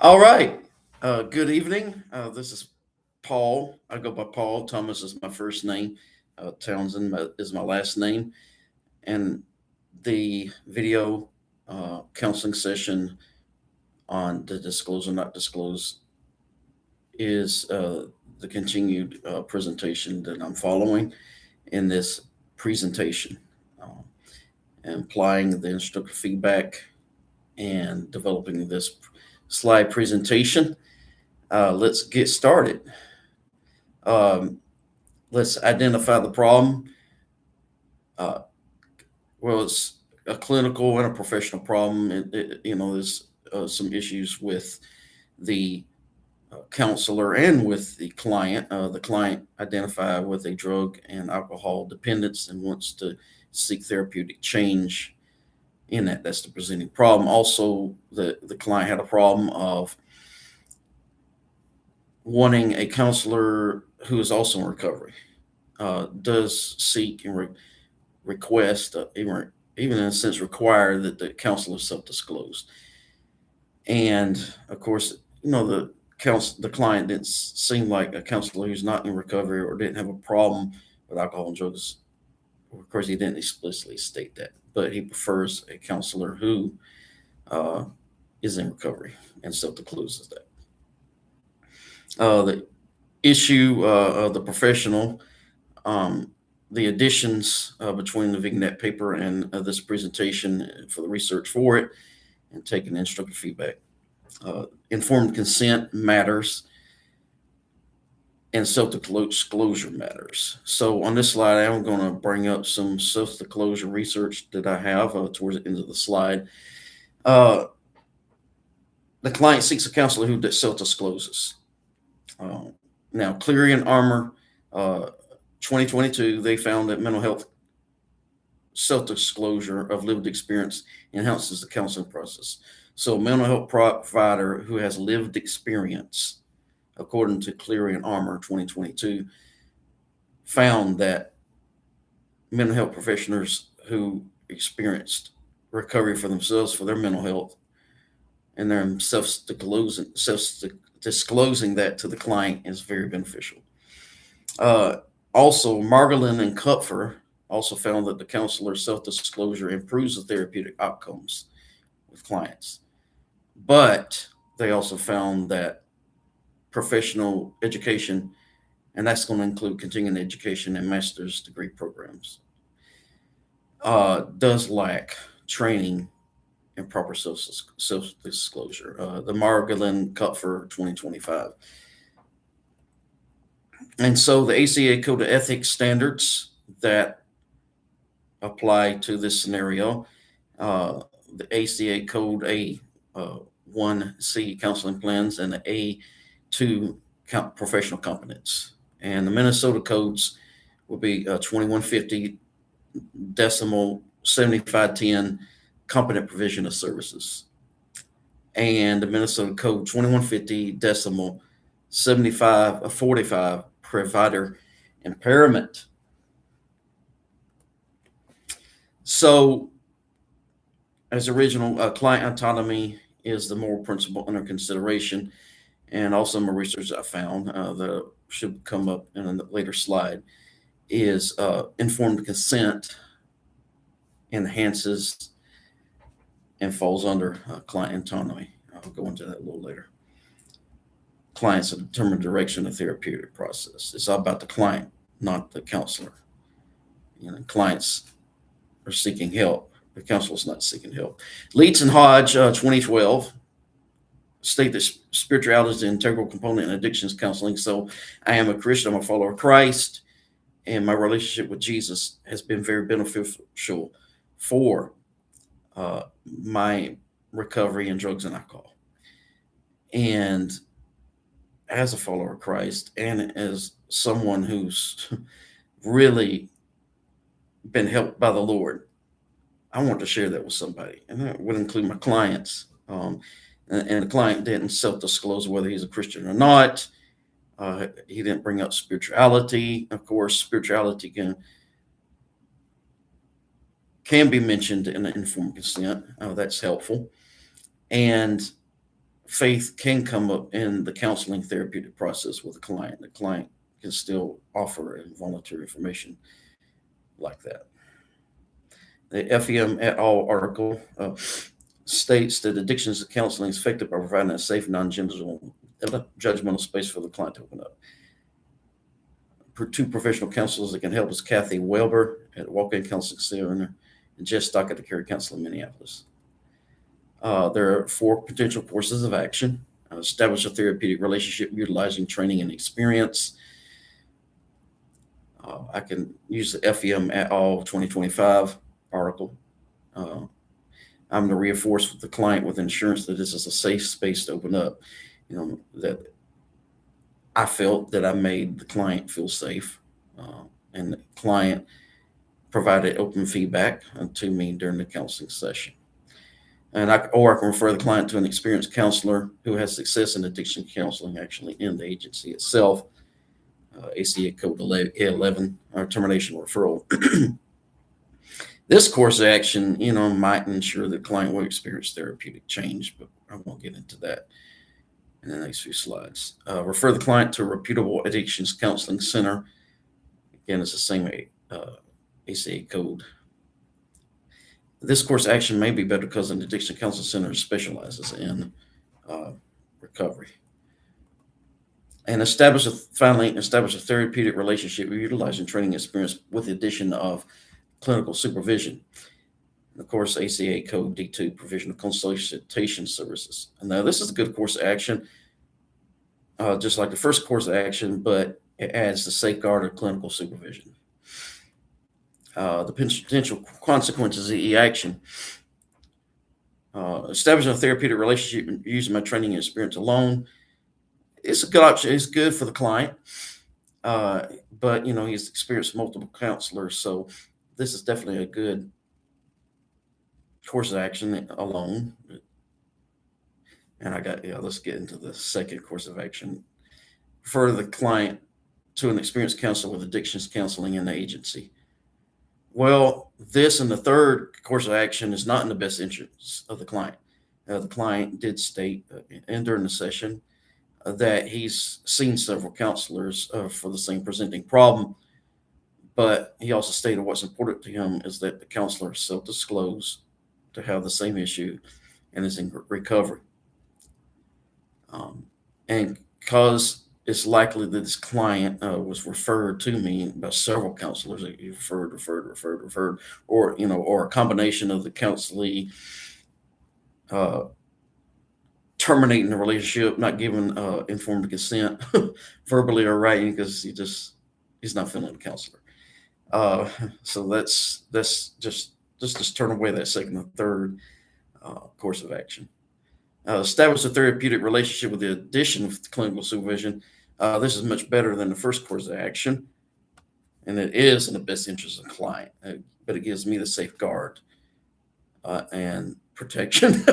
All right. Good evening. This is Paul. I go by Paul. Thomas is my first name. Townsend is my last name. And the video counseling session on the disclose or not disclose is the continued presentation that I'm following in this presentation, uh, and applying the instructor feedback and developing this slide presentation. Let's get started. Um, let's identify the problem. Uh, well, it's a clinical and a professional problem. There's some issues with the counselor and with the client. The client identified with a drug and alcohol dependence and wants to seek therapeutic change in that. That's the presenting problem. Also, the client had a problem of wanting a counselor who is also in recovery. Does seek and request, even in a sense, require that the counselor self-disclose. And of course, the client didn't seem like a counselor who's not in recovery or didn't have a problem with alcohol and drugs. Of course, he didn't explicitly state that, but he prefers a counselor who uh, is in recovery and self-discloses that. The issue of the professional, um, the additions between the vignette paper and this presentation for the research for it, and taking instructor feedback. Informed consent matters, and self-disclosure matters. So on this slide, I'm going to bring up some self-disclosure research that I have towards the end of the slide. Uh, the client seeks a counselor who self-discloses. Now, Cleary and Armour, 2022, they found that mental health self-disclosure of lived experience enhances the counseling process. So, a mental health provider who has lived experience, according to Cleary and Armour, 2022, found that mental health professionals who experienced recovery for themselves for their mental health and their self-disclosing that to the client is very beneficial. Also, Margolin and Kupfer also found that the counselor's self-disclosure improves the therapeutic outcomes with clients. But they also found that professional education, and that's going to include continuing education and master's degree programs, does lack training and proper self-disclosure. The Margolin Kupfer 2025. And so the ACA Code of Ethics standards that apply to this scenario, the ACA Code A1C counseling plans and the A2 professional competence. And the Minnesota codes will be 2150 decimal 7510 competent provision of services. And the Minnesota Code 2150 decimal 7545 provider impairment. So, as original, client autonomy is the moral principle under consideration. And also, my research I found that should come up in a later slide is informed consent enhances and falls under client autonomy. I'll go into that a little later. Clients determine direction of therapeutic process. It's all about the client, not the counselor. Clients are seeking help. The counselor's not seeking help. Leitz and Hodge, 2012, state that spirituality is an integral component in addictions counseling. So I am a Christian. I'm a follower of Christ, and my relationship with Jesus has been very beneficial for my recovery in drugs and alcohol. And as a follower of Christ and as someone who's really been helped by the Lord, I want to share that with somebody, and that would include my clients. And the client didn't self-disclose whether he's a Christian or not. He didn't bring up spirituality. Of course, spirituality can be mentioned in an informed consent. That's helpful. And faith can come up in the counseling therapeutic process with the client. The client can still offer involuntary information like that. The FEM et al. Article states that addiction counseling is effective by providing a safe, non-judgmental space for the client to open up. Two professional counselors that can help is Kathy Welber at Walk-In Counseling Center and Jess Stock at the Care Council in Minneapolis. There are 4 potential courses of action. Establish a therapeutic relationship utilizing training and experience. I can use the FEM et al. 2025 article. I'm going to reinforce with the client with insurance that this is a safe space to open up. That I felt that I made the client feel safe, and the client provided open feedback to me during the counseling session. And I can refer the client to an experienced counselor who has success in addiction counseling, actually in the agency itself. ACA Code 11, termination referral. This course of action, might ensure the client will experience therapeutic change, but I won't get into that in the next few slides. Refer the client to a reputable addictions counseling center. Again, it's the same ACA code. This course of action may be better because an addiction counseling center specializes in recovery. And finally establish a therapeutic relationship utilizing training experience with the addition of clinical supervision. And of course, ACA Code D2, provision of consultation services. And now this is a good course of action, just like the first course of action, but it adds the safeguard of clinical supervision. The potential consequences of the action. Establishing a therapeutic relationship using my training and experience alone. It's a good option. It's good for the client, but he's experienced multiple counselors, so this is definitely a good course of action alone. And let's get into the second course of action. Refer the client to an experienced counselor with addictions counseling in the agency. Well, this and the third course of action is not in the best interest of the client. The client did state and during the session that he's seen several counselors for the same presenting problem, but he also stated what's important to him is that the counselor self-disclose to have the same issue and is in recovery. And because it's likely that this client was referred to me by several counselors that you referred, or a combination of the counselee terminating the relationship, not giving informed consent, verbally or writing, because he's not feeling the counselor. So let's just turn away that second and third course of action. Establish a therapeutic relationship with the addition of clinical supervision. This is much better than the first course of action, and it is in the best interest of the client, but it gives me the safeguard and protection,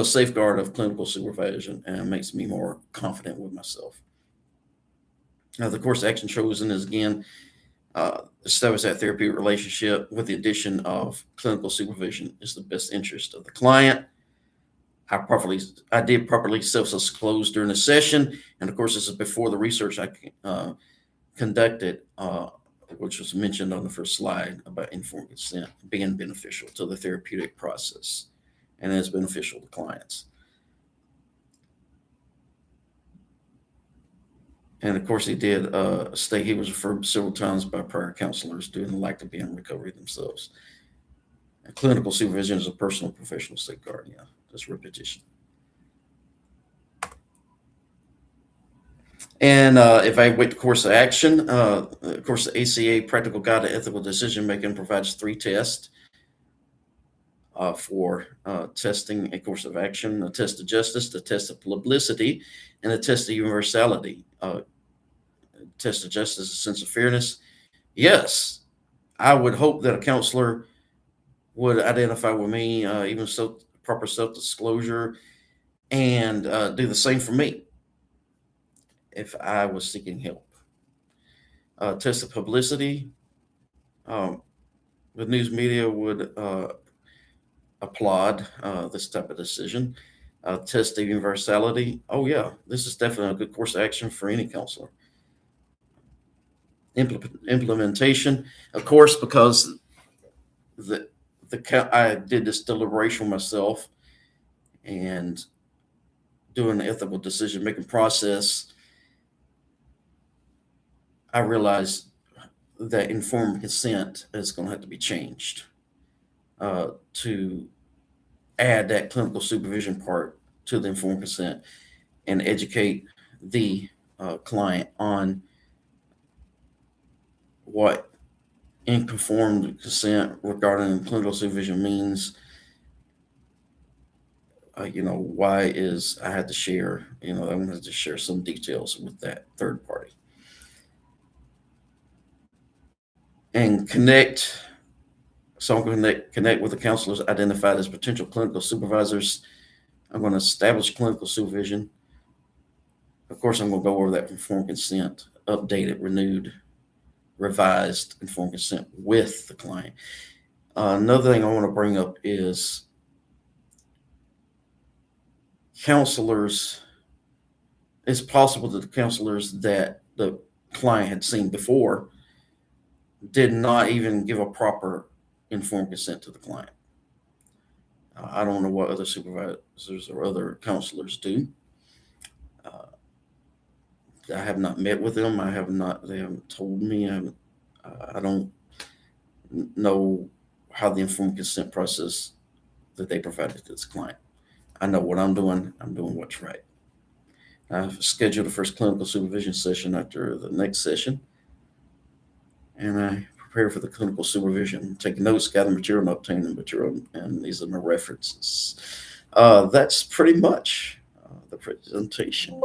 safeguard of clinical supervision, and makes me more confident with myself. Now, the course of action chosen is, again, establish that therapeutic relationship with the addition of clinical supervision is the best interest of the client. I did properly self-disclose during the session, and of course, this is before the research I conducted, which was mentioned on the first slide about informed consent being beneficial to the therapeutic process, and is beneficial to clients. And of course, he did state he was referred several times by prior counselors due to the lack of being in recovery themselves. And clinical supervision is a personal professional safeguard. Yeah, just repetition. And evaluate the course of action. Of course, the ACA Practical Guide to Ethical Decision Making provides 3 tests for testing a course of action: a test of justice, the test of publicity, and a test of universality. Test of justice, a sense of fairness. Yes, I would hope that a counselor would identify with me, even proper self-disclosure, and do the same for me if I was seeking help. Test of publicity. The news media would applaud this type of decision. Test the universality. Oh yeah, this is definitely a good course of action for any counselor. Implementation, of course, because I did this deliberation myself and doing the ethical decision making process. I realized that informed consent is going to have to be changed to add that clinical supervision part to the informed consent and educate the client on what informed consent regarding clinical supervision means. Why is I had to share, I'm going to share some details with that third party and connect. So I'm going to connect with the counselors identified as potential clinical supervisors. I'm going to establish clinical supervision. Of course, I'm going to go over that informed consent, updated, renewed, revised informed consent with the client. Another thing I want to bring up is counselors. It's possible that the counselors that the client had seen before did not even give a proper informed consent to the client. I don't know what other supervisors or other counselors do. I have not met with them. They haven't told me. I don't know how the informed consent process that they provided to this client. I know what I'm doing. I'm doing what's right. I've scheduled the first clinical supervision session after the next session, and I prepare for the clinical supervision, take notes, gather material, and obtain the material, and these are my references. That's pretty much the presentation.